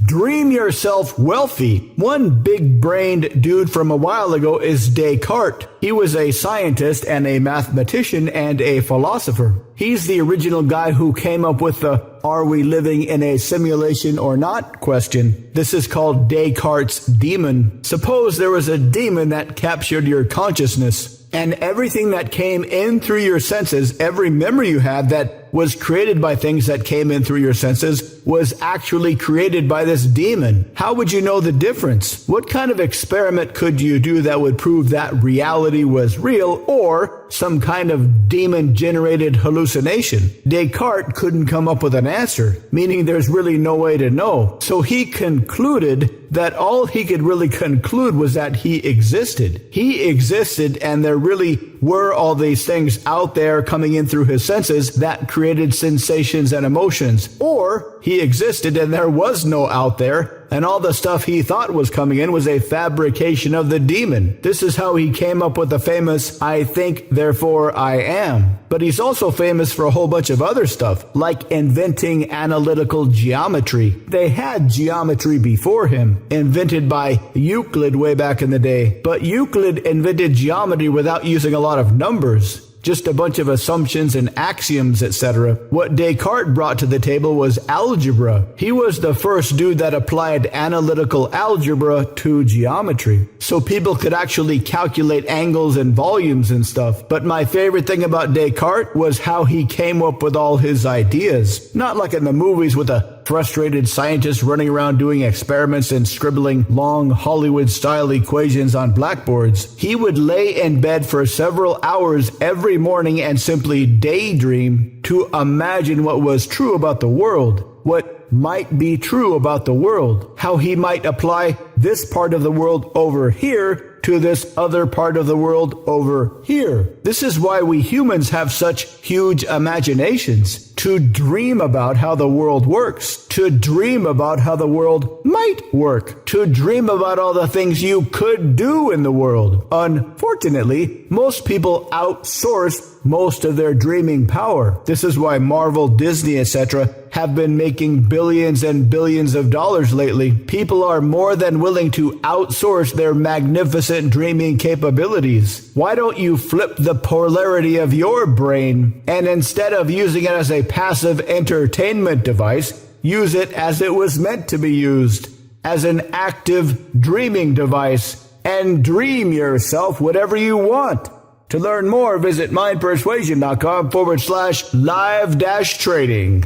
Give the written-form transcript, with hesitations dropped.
Dream yourself wealthy. One big-brained dude from a while ago is Descartes. He was a scientist and a mathematician and a philosopher. He's the original guy who came up with the "are we living in a simulation or not" question. This is called Descartes' demon. Suppose there was a demon that captured your consciousness, and everything that came in through your senses, every memory you had that was created by things that came in through your senses, was actually created by this demon. How would you know the difference? What kind of experiment could you do that would prove that reality was real or some kind of demon-generated hallucination? Descartes couldn't come up with an answer, meaning there's really no way to know. So he concluded that all he could really conclude was that he existed. He existed, and there really were all these things out there coming in through his senses that created sensations and emotions. Or he existed and there was no out there, and all the stuff he thought was coming in was a fabrication of the demon. This is how he came up with the famous "I think, therefore I am." But he's also famous for a whole bunch of other stuff, like inventing analytical geometry. They had geometry before him, invented by Euclid way back in the day. But Euclid invented geometry without using a lot of numbers. Just a bunch of assumptions and axioms, etc. What Descartes brought to the table was algebra. He was the first dude that applied analytical algebra to geometry, so people could actually calculate angles and volumes and stuff. But my favorite thing about Descartes was how he came up with all his ideas. Not like in the movies with a frustrated scientist running around doing experiments and scribbling long Hollywood-style equations on blackboards. He would lay in bed for several hours every morning and simply daydream to imagine what was true about the world, what might be true about the world, how he might apply this part of the world over here to this other part of the world over here. This is why we humans have such huge imaginations. To dream about how the world works, to dream about how the world might work, to dream about all the things you could do in the world. Unfortunately, most people outsource most of their dreaming power. This is why Marvel, Disney, etc. have been making billions and billions of dollars lately. People are more than willing to outsource their magnificent dreaming capabilities. Why don't you flip the polarity of your brain, and instead of using it as a passive entertainment device, use it as it was meant to be used, as an active dreaming device, and dream yourself whatever you want. To learn more, visit mindpersuasion.com/live-trading.